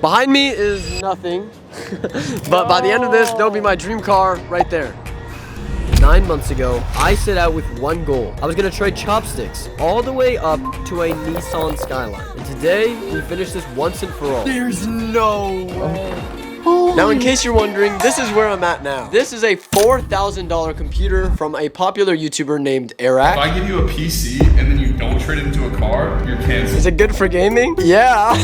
Behind me is nothing, but by the end of this, there'll be my dream car right there. 9 months ago, I set out with one goal. I was gonna trade chopsticks all the way up to a Nissan Skyline. And today, we finish this once and for all. There's no way. Now, in case you're wondering, this is where I'm at now. This is a $4,000 computer from a popular YouTuber named Eric. If I give you a PC and then you don't trade it into a car, you're canceled. Is it good for gaming? Yeah.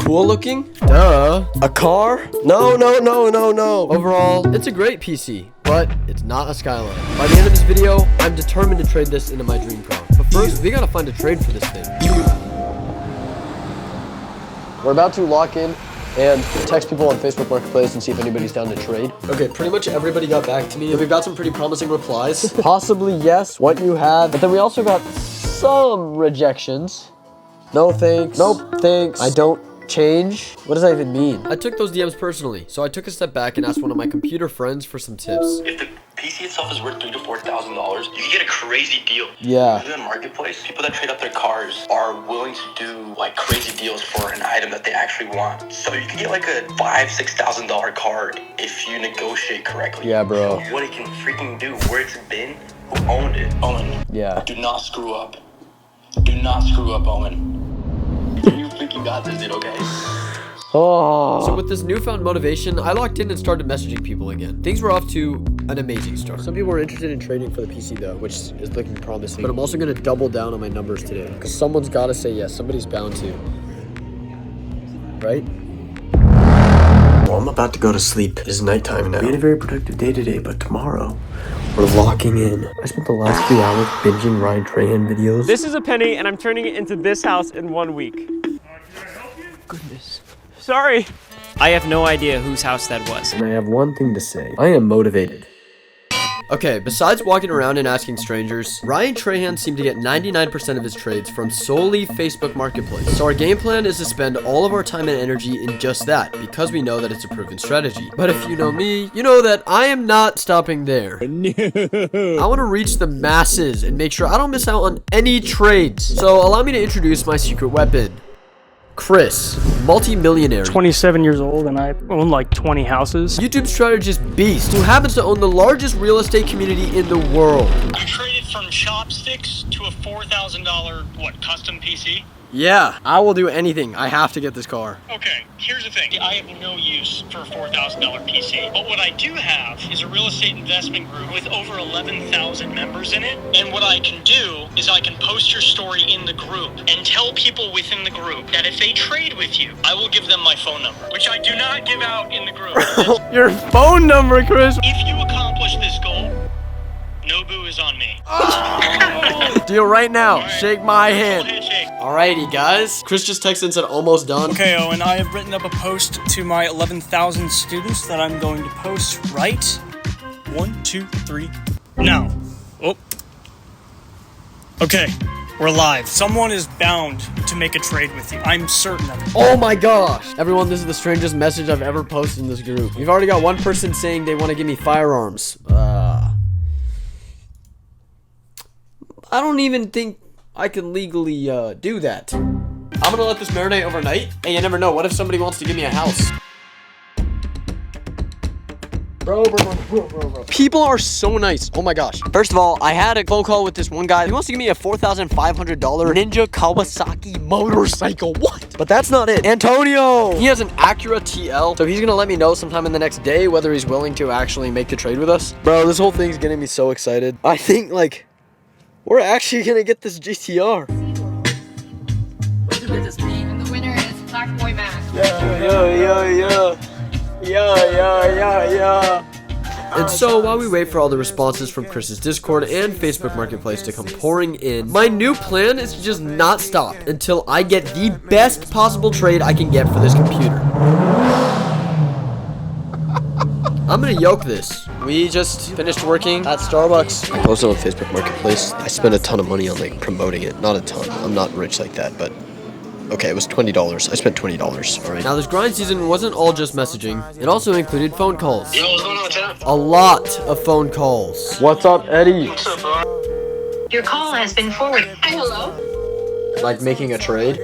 Cool looking? Duh. A car? No. Overall, it's a great PC, but it's not a Skyline. By the end of this video, I'm determined to trade this into my dream car. But first, we gotta find a trade for this thing. We're about to lock in and text people on Facebook Marketplace and see if anybody's down to trade. Okay, pretty much everybody got back to me, and we've got some pretty promising replies. Possibly yes, what you have. But then we also got some rejections. No thanks. Nope, thanks. I don't change. What does that even mean? I took those DMs personally, so I took a step back and asked one of my computer friends for some tips. If the PC itself is worth $3,000 to $4,000, you can get a crazy deal. Yeah. In the marketplace, people that trade up their cars are willing to do like crazy deals for an item that they actually want. So you can get like a $5,000 to $6,000 card if you negotiate correctly. Yeah, bro. What it can freaking do, where it's been, who owned it. Owen. Yeah. Do not screw up. Do not screw up, Owen. You freaking got this, dude, okay? Oh. So with this newfound motivation, I locked in and started messaging people again. Things were off to an amazing start. Some people were interested in trading for the PC though, which is looking promising. But I'm also gonna double down on my numbers today, because someone's gotta say yes. Somebody's bound to. Right? Well, I'm about to go to sleep. It is nighttime now. We had a very productive day today, but tomorrow, we're locking in. I spent the last 3 hours binging Ryan Trahan videos. This is a penny, and I'm turning it into this house in 1 week. Goodness. Sorry. I have no idea whose house that was. And I have one thing to say. I am motivated. Okay, besides walking around and asking strangers, Ryan Trahan seemed to get 99% of his trades from solely Facebook Marketplace. So our game plan is to spend all of our time and energy in just that, because we know that it's a proven strategy. But if you know me, you know that I am not stopping there. No. I want to reach the masses and make sure I don't miss out on any trades. So allow me to introduce my secret weapon. Chris, multi-millionaire, 27 years old, and I own like 20 houses. YouTube strategist beast, who happens to own the largest real estate community in the world. You traded from chopsticks to a $4,000, what, custom PC? Yeah, I will do anything. I have to get this car. Okay, here's the thing. I have no use for a $4,000 PC, but what I do have is a real estate investment group with over 11,000 members in it. And what I can do is I can post your story in the group and tell people within the group that if they trade with you, I will give them my phone number, which I do not give out in the group. Your phone number, Chris. If you accomplish this goal, Nobu is on me. Deal right now. Right. Shake my hand. Handshake. Alrighty, guys. Chris just texted and said almost done. Okay, Owen, I have written up a post to my 11,000 students that I'm going to post right 1, 2, 3 now. Oh. Okay, we're live. Someone is bound to make a trade with you. I'm certain of it. Oh my gosh. Everyone, this is the strangest message I've ever posted in this group. We've already got one person saying they want to give me firearms. I don't even think I can legally do that. I'm gonna let this marinate overnight. Hey, you never know. What if somebody wants to give me a house? Bro. People are so nice. Oh my gosh. First of all, I had a phone call with this one guy. He wants to give me a $4,500 Ninja Kawasaki motorcycle. What? But that's not it. Antonio! He has an Acura TL, so he's gonna let me know sometime in the next day whether he's willing to actually make the trade with us. Bro, this whole thing's getting me so excited. I think, like, we're actually gonna get this GTR. And the winner is Black Boy Mac. Yeah. And so while we wait for all the responses from Chris's Discord and Facebook Marketplace to come pouring in, my new plan is to just not stop until I get the best possible trade I can get for this computer. I'm gonna yoke this. We just finished working at Starbucks. I posted on Facebook Marketplace. I spent a ton of money on like promoting it. Not a ton. I'm not rich like that, but okay, it was $20. I spent $20. All right. Now this grind season wasn't all just messaging. It also included phone calls. Yo, what's going on, chat? A lot of phone calls. What's up, Eddie? What's up, bro? Your call has been forwarded. Hi, hello. Like making a trade?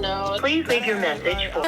No. Please leave your message for...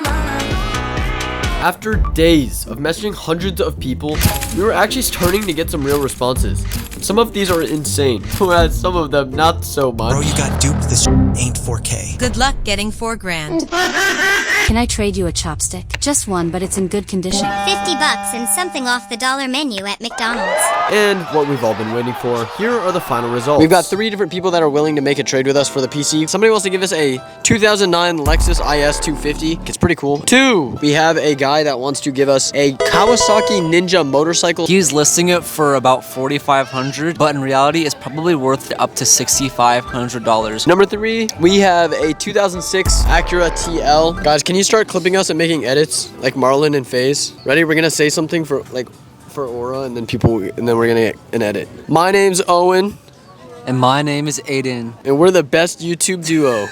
After days of messaging hundreds of people, we were actually starting to get some real responses. Some of these are insane, whereas some of them not so much. Bro, you got duped. This ain't 4K. Good luck getting $4 grand. Can I trade you a chopstick? Just one, but it's in good condition. $50 and something off the dollar menu at McDonald's. And what we've all been waiting for, here are the final results. We've got 3 different people that are willing to make a trade with us for the PC. Somebody wants to give us a 2009 Lexus IS 250. It's pretty cool. 2, we have a guy that wants to give us a Kawasaki Ninja motorcycle. He's listing it for about $4,500, but in reality, it's probably worth up to $6,500. Number 3, we have a 2006 Acura TL. Guys, can you start clipping us and making edits like Marlon and FaZe? Ready? We're gonna say something for Aura, and then we're gonna get an edit. My name's Owen. And my name is Aiden. And we're the best YouTube duo.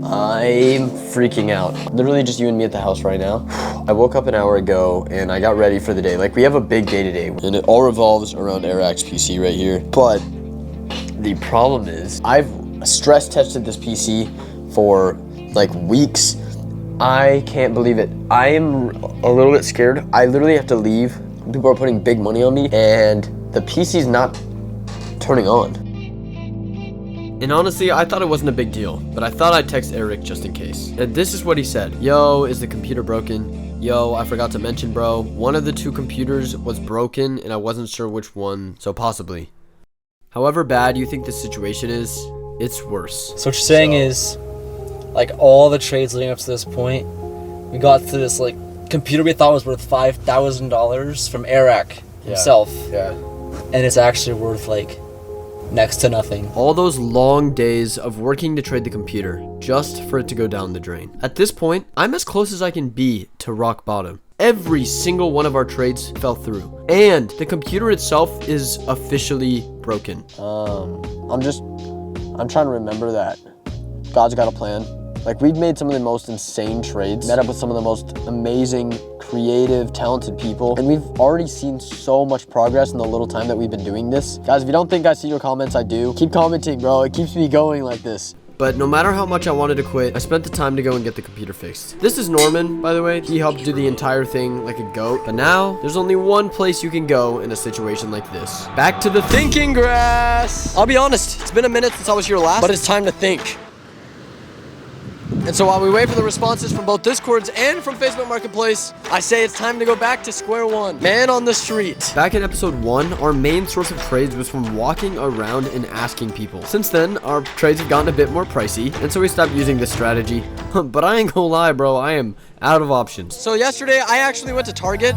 I'm freaking out. Literally just you and me at the house right now. I woke up an hour ago and I got ready for the day. Like, we have a big day today, and it all revolves around Airrack's PC right here. But the problem is, I've stress tested this PC for like weeks. I can't believe it. I am a little bit scared. I literally have to leave. People are putting big money on me, and the PC's not turning on. And honestly, I thought it wasn't a big deal, but I thought I'd text Eric just in case. And this is what he said. Yo, is the computer broken? Yo, I forgot to mention, bro. One of the 2 computers was broken, and I wasn't sure which one, so possibly. However bad you think the situation is, it's worse. So what you're saying is, like, all the trades leading up to this point, we got to this, like, computer we thought was worth $5,000 from Airrack himself. Yeah. And it's actually worth, like, next to nothing. All those long days of working to trade the computer just for it to go down the drain. At this point, I'm as close as I can be to rock bottom. Every single one of our trades fell through, and the computer itself is officially broken. I'm trying to remember that God's got a plan. Like, we've made some of the most insane trades, met up with some of the most amazing, creative, talented people, and we've already seen so much progress in the little time that we've been doing this. Guys, if you don't think I see your comments, I do. Keep commenting, bro. It keeps me going like this. But no matter how much I wanted to quit, I spent the time to go and get the computer fixed. This is Norman, by the way. He helped do the entire thing like a goat. But now, there's only one place you can go in a situation like this. Back to the thinking grass. I'll be honest, it's been a minute since I was here last, but it's time to think. And so while we wait for the responses from both Discords and from Facebook Marketplace, I say it's time to go back to square one. Man on the street. Back in episode 1, our main source of trades was from walking around and asking people. Since then, our trades have gotten a bit more pricey, and so we stopped using this strategy. But I ain't gonna lie, bro, I am out of options. So yesterday, I actually went to Target.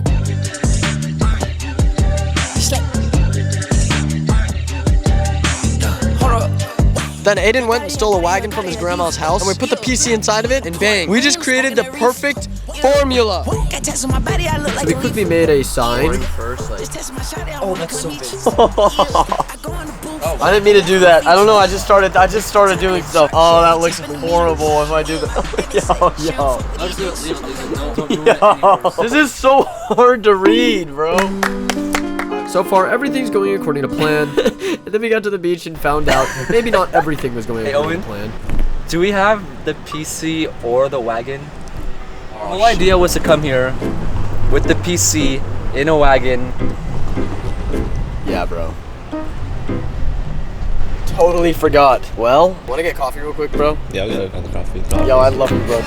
Then Aiden went and stole a wagon from his grandma's house, and we put the PC inside of it, and bang, we just created the perfect formula. So we quickly made a sign. Oh, that's so good. I didn't mean to do that. I don't know. I just started doing stuff. Oh, that looks horrible if I do that. Yo. This is so hard to read, bro. So far, everything's going according to plan. And then we got to the beach and found out maybe not everything was going according to plan. Do we have the PC or the wagon? The whole idea was to come here with the PC in a wagon. Yeah, bro. Totally forgot. Well, want to get coffee real quick, bro? Yeah, I'll get another coffee. Yo, I love it, bro.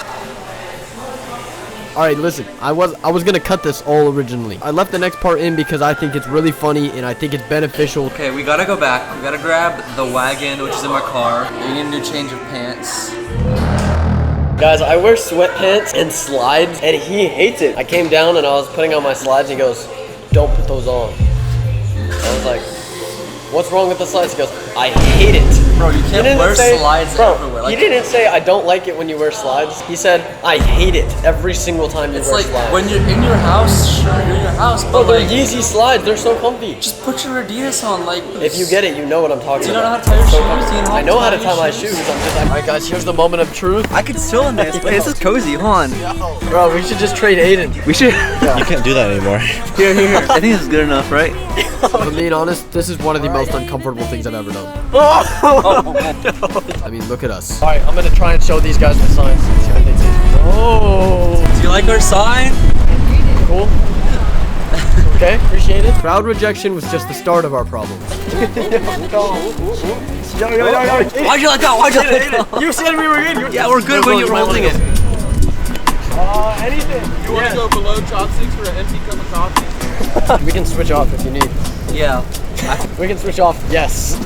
All right, listen, I was gonna cut this all originally. I left the next part in because I think it's really funny and I think it's beneficial. Okay, we gotta go back. We gotta grab the wagon, which is in my car. We need a new change of pants. Guys, I wear sweatpants and slides, and he hates it. I came down and I was putting on my slides, and he goes, "Don't put those on." I was like, "What's wrong with the slides?" He goes, "I hate it." Bro, you can't wear slides everywhere. Like, he didn't say, "I don't like it when you wear slides." He said, "I hate it every single time you wear slides." It's like, when you're in your house, sure, you're in your house, but they're Yeezy slides. They're so comfy. Just put your Adidas on, like. If you get it, you know what I'm talking about. Do you know how to tie your shoes? I know how to tie my shoes. Alright, guys, here's the moment of truth. I could still in this, but this is cozy. Hold on. Bro, we should just trade Aiden. We should. You can't do that anymore. Here. I think this is good enough, right? To be honest, this is one of the most uncomfortable things I've ever done. I mean, look at us. Alright, I'm gonna try and show these guys the signs and see what they think. Oh. Do you like our sign? Cool. Okay, appreciate it. Crowd rejection was just the start of our problems. Why'd you let go? Why'd you let go? You said we were good. Yeah, we're good when you're holding it. Anything. You want to go below chopsticks for an empty cup of coffee? We can switch off if you need. Yeah. We can switch off. Yes.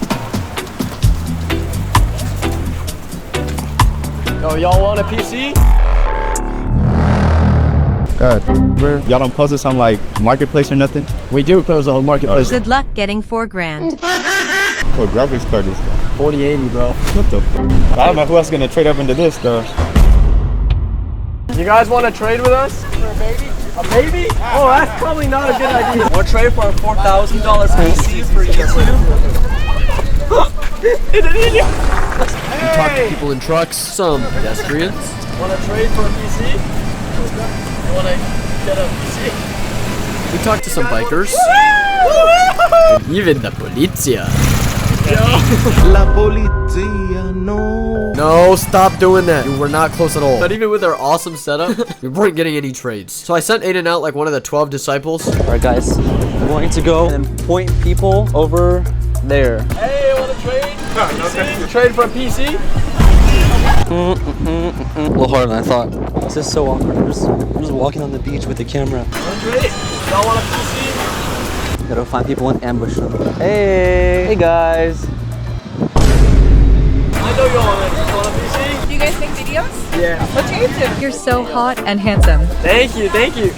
Yo, y'all want a PC? Y'all don't post this on like Marketplace or nothing? We do post on Marketplace. Good luck getting $4,000. What graphics card is that? 4080, bro. What the f? I don't know who else is gonna trade up into this though. You guys want to trade with us? For a baby? A baby? Oh, that's probably not a good idea. We're trading for a $4,000 PC for YouTube. We talk to people in trucks, some pedestrians. Want to trade for a PC? You want to get a PC? We talk to some bikers. And even the polizia. La polizia, no. No, stop doing that. You were not close at all. Not even with our awesome setup, we weren't getting any trades. So I sent Aiden out like one of the 12 disciples. Alright guys, I'm going to go and point people over there. Hey, want to trade? No, trade for a PC? A little harder than I thought. This is so awkward. I'm just walking on the beach with the camera. Y'all want a PC? Gotta find people and ambush them. Hey guys. I know y'all want a PC. Do you guys make videos? Yeah. What's your YouTube? You're so hot and handsome. Thank you, thank you.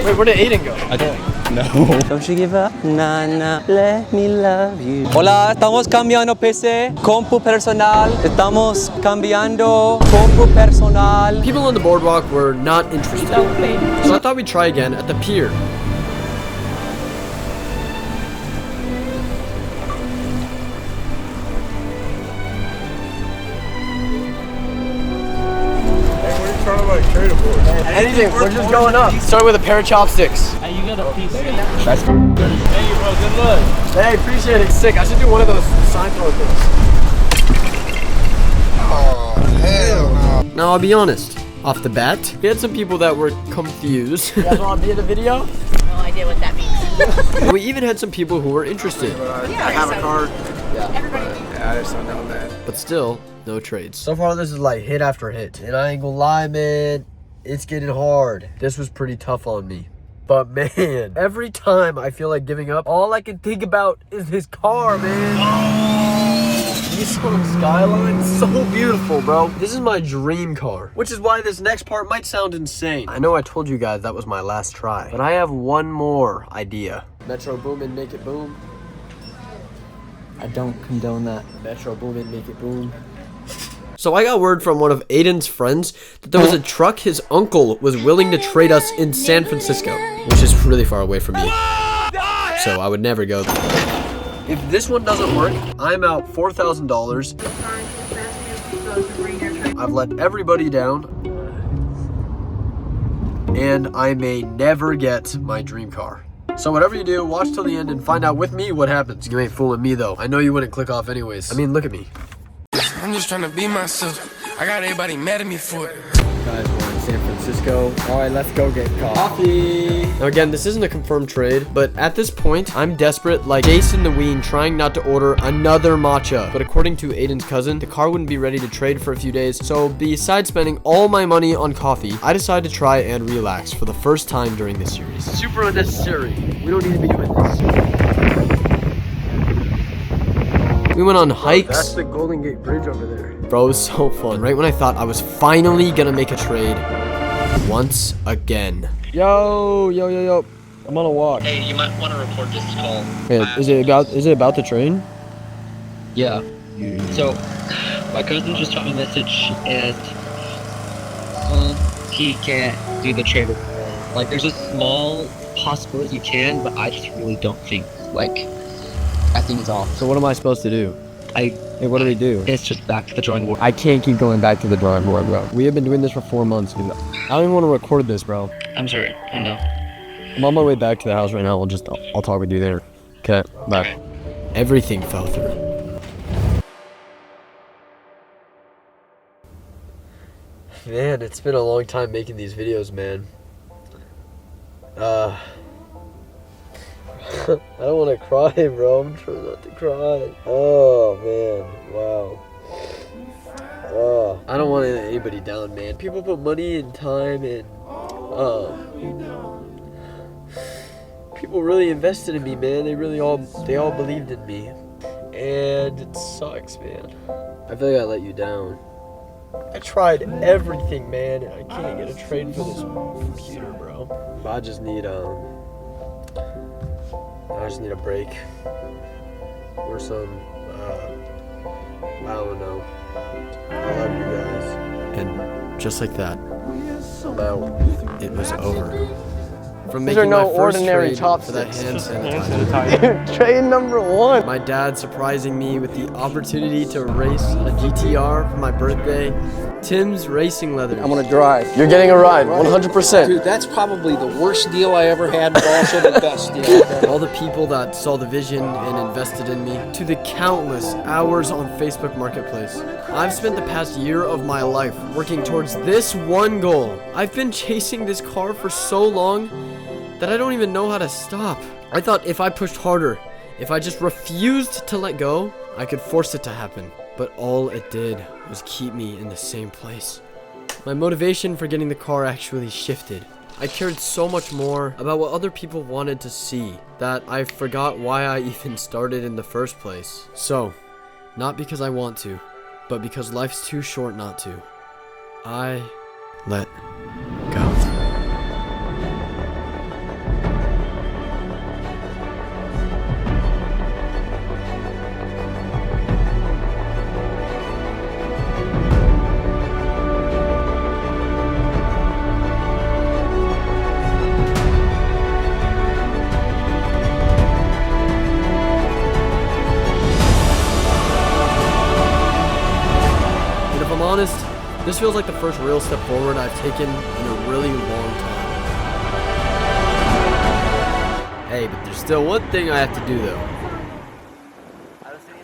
Wait, where did Aiden go? I don't know. Don't you give up, Nana. Let me love you. Hola, estamos cambiando PC, compu personal. Estamos cambiando compu personal. People on the boardwalk were not interested. So I thought we'd try again at the pier. Anything, we're just going up. Start with a pair of chopsticks. Hey, you got a PC. That's Thank you, bro. Good luck. Hey, appreciate it. Sick. I should do one of those sign throw things. oh hell no. Now, I'll be honest. Off the bat, we had some people that were confused. You guys want to be in the video? No idea what that means. We even had some people who were interested. I have a card. Yeah, I just don't know that. But still, no trades. So far, this is like hit after hit. And I ain't gonna lie, man. It's getting hard. This was pretty tough on me. But man, every time I feel like giving up, all I can think about is this car, man. Nissan Skyline is so beautiful, bro. This is my dream car, which is why this next part might sound insane. I know I told you guys that was my last try, but I have one more idea. Metro Boomin, make it boom. I don't condone that. Metro Boomin, make it boom. So I got word from one of Aiden's friends that there was a truck his uncle was willing to trade us in San Francisco, which is really far away from me. So I would never go there. If this one doesn't work, I'm out $4,000. I've let everybody down. And I may never get my dream car. So whatever you do, watch till the end and find out with me what happens. You ain't fooling me though. I know you wouldn't click off anyways. I mean, look at me. I'm just trying to be myself. I got everybody mad at me for it. Guys, we're in San Francisco. All right, let's go get coffee. Now again, this isn't a confirmed trade, but at this point, I'm desperate like Jason the Ween trying not to order another matcha. But according to Aiden's cousin, the car wouldn't be ready to trade for a few days. So besides spending all my money on coffee, I decided to try and relax for the first time during this series. Super unnecessary. We don't need to be doing this. We went on hikes. That's the Golden Gate Bridge over there. Bro, it was so fun. Right when I thought I was finally gonna make a trade, once again. Yo. I'm on a walk. Hey, you might want to report this call. Hey, is it about the train? Yeah. So, my cousin just got me a message, and he can't do the trade. Like, there's a small possibility you can, but I just really don't think, like, I think it's off. So what am I supposed to do? Hey, what do we do? It's just back to the drawing board. I can't keep going back to the drawing board, bro. We have been doing this for 4 months, dude. I don't even want to record this, bro. I'm sorry. I know. I'm on my way back to the house right now. I'll talk with you there. Okay, bye. Okay. Everything fell through. Man, it's been a long time making these videos, man. I don't want to cry, bro. I'm trying not to cry. Oh, man. Wow. I don't want to let anybody down, man. People put money and time and people really invested in me, man. They all believed in me. And it sucks, man. I feel like I let you down. I tried everything, man, and I can't get a trade for this computer, bro. I just need a break. Or some, I don't know. I love you guys. And just like that, it was over. From making my first trade for that hand sanitizer. Trade number 1. My dad surprising me with the opportunity to race a GTR for my birthday. Tim's racing leather. I'm gonna drive. You're getting a ride, 100%. Dude, that's probably the worst deal I ever had, but also the best deal. All the people that saw the vision and invested in me, to the countless hours on Facebook Marketplace. I've spent the past year of my life working towards this one goal. I've been chasing this car for so long that I don't even know how to stop. I thought if I pushed harder, if I just refused to let go, I could force it to happen. But all it did was keep me in the same place. My motivation for getting the car actually shifted. I cared so much more about what other people wanted to see that I forgot why I even started in the first place. So, not because I want to, but because life's too short not to, I let go. Honest, this feels like the first real step forward I've taken in a really long time. Hey, but there's still one thing I have to do though.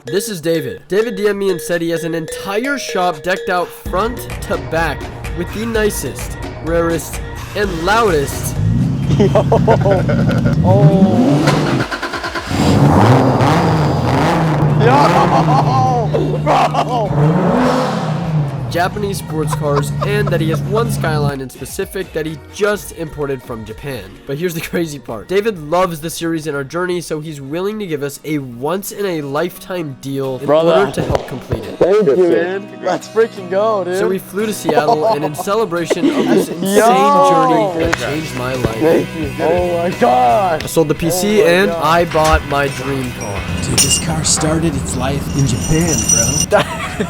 This is David. David DM'd me and said he has an entire shop decked out front to back with the nicest, rarest, and loudest. Japanese sports cars, and that he has one Skyline in specific that he just imported from Japan. But here's the crazy part. David loves the series and our journey, so he's willing to give us a once-in-a-lifetime deal in order to help complete it. Thank you, man. Let's freaking go, dude. So we flew to Seattle, and in celebration of this insane journey that changed my life. Thank you. Oh my god. I sold the PC and I bought my dream car. Dude, this car started its life in Japan, bro.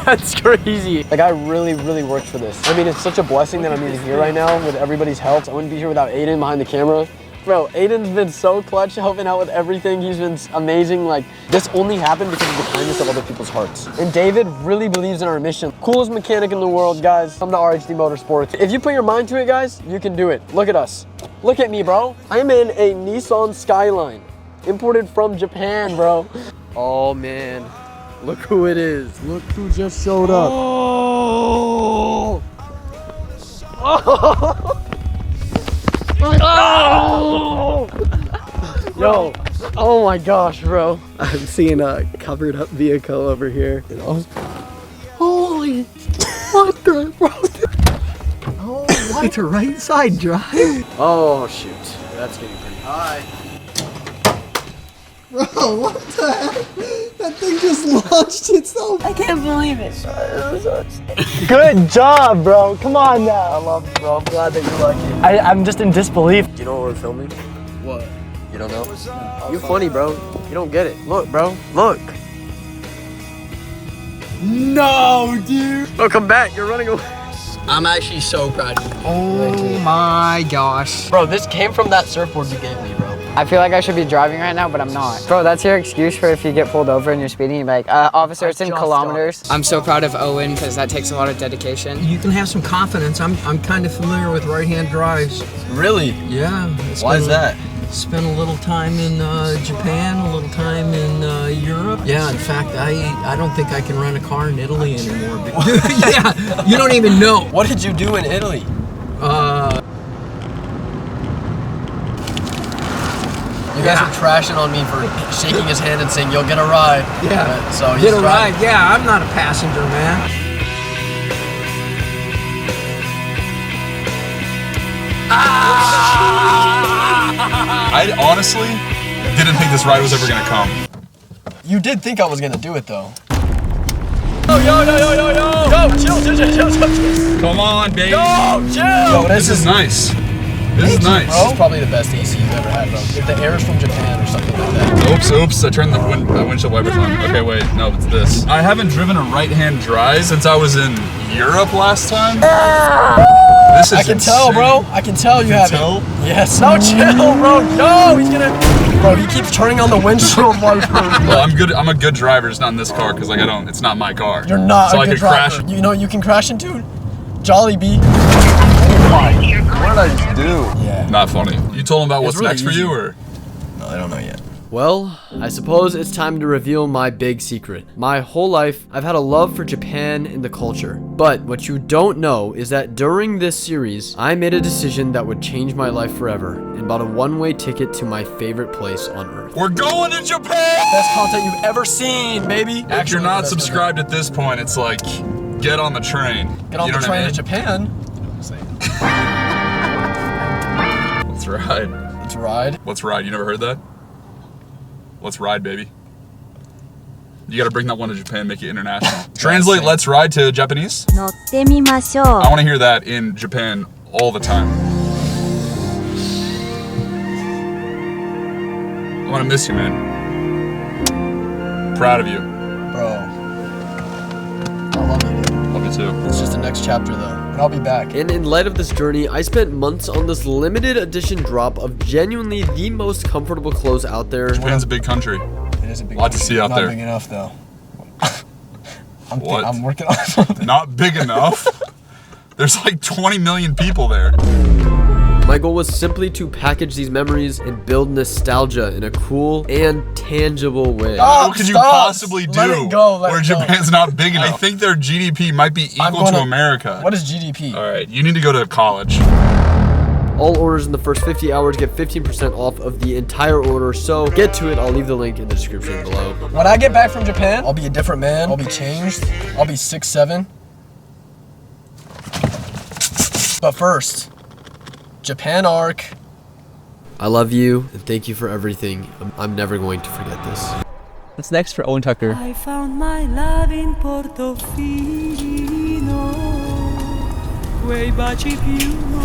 That's crazy. Like, I really worked for this. I mean, it's such a blessing that I'm even here right now with everybody's help. I wouldn't be here without Aiden behind the camera. Bro, Aiden's been so clutch helping out with everything. He's been amazing. Like, this only happened because of the kindness of other people's hearts. And David really believes in our mission. Coolest mechanic in the world, guys. Come to RHD Motorsports. If you put your mind to it, guys, you can do it. Look at us. Look at me, bro. I'm in a Nissan Skyline, imported from Japan, bro. Oh, man. Look who it is. Look who just showed up. Oh! Yo, oh my gosh, bro. I'm seeing a covered up vehicle over here. Holy, what the, bro? Oh, what? It's a right side drive. Oh, shoot. That's getting pretty high. Bro, what the heck? That thing just launched itself. I can't believe it. Good job, bro. Come on now. I love you, bro. I'm glad that you like it. I'm just in disbelief. Do you know what we're filming? What? You don't know? You're funny, bro. You don't get it. Look, bro. Look. No, dude. Oh, come back. You're running away. I'm actually so proud of you. Oh my gosh. Bro, this came from that surfboard you gave me, bro. I feel like I should be driving right now, but I'm not. Bro, that's your excuse for if you get pulled over and you're speeding, you're like, officer, it's in kilometers. I'm so proud of Owen because that takes a lot of dedication. You can have some confidence. I'm kind of familiar with right-hand drives. Really? Yeah. Why is that? Spent a little time in Japan, a little time in Europe. Yeah, in fact, I don't think I can rent a car in Italy anymore. Yeah, you don't even know. What did you do in Italy? You guys were trashing on me for shaking his hand and saying, you'll get a ride. Yeah, so get a ride. Yeah, I'm not a passenger, man. I honestly didn't think this ride was ever gonna come. You did think I was gonna do it though. Yo, chill. Come on, baby. Yo, chill. Yo, this is nice. This is nice. This is probably the best AC you've ever had, bro. If the air is from Japan or something like that. Oops, I turned the windshield wipers on. Okay, wait, no, it's this. I haven't driven a right-hand drive since I was in Europe last time. This is I can tell, bro. I can tell you haven't. Yes. No, chill, bro. Yo, he's gonna... Bro, he keeps turning on the windshield wipers. Well, I'm a good driver, just not in this car, because like it's not my car. You're not so a good driver. Crash. You know you can crash into? Jollibee. What did I just do? Yeah. Not funny. You told them about what's really next for you, or? No, they don't know yet. Well, I suppose it's time to reveal my big secret. My whole life, I've had a love for Japan and the culture. But what you don't know is that during this series, I made a decision that would change my life forever and bought a one-way ticket to my favorite place on earth. We're going to Japan! Best content you've ever seen, baby! If you're not subscribed at this point, it's like, get on the train. Get on the train to Japan? Let's ride. Let's ride? Let's ride. You never heard that? Let's ride, baby. You gotta bring that one to Japan, make it international. Translate let's ride to Japanese. I want to hear that in Japan all the time. I'm gonna miss you, man. Proud of you. Bro. I love you, dude. Love you too. It's just the next chapter though. But I'll be back. And in light of this journey, I spent months on this limited edition drop of genuinely the most comfortable clothes out there. Japan's a big country. It is a big lot to see out there. Not big enough though. What? I'm working on something. Not big enough? There's like 20 million people there. My goal was simply to package these memories and build nostalgia in a cool and tangible way. What could you possibly do where Japan's not big enough? I think their GDP might be equal to America. What is GDP? All right, you need to go to college. All orders in the first 50 hours get 15% off of the entire order, so get to it. I'll leave the link in the description below. When I get back from Japan, I'll be a different man. I'll be changed. I'll be 6'7". But first, Japan arc. I love you and thank you for everything. I'm never going to forget this. What's next for Owen Tucker? I found my love in Portofino. Quei baci più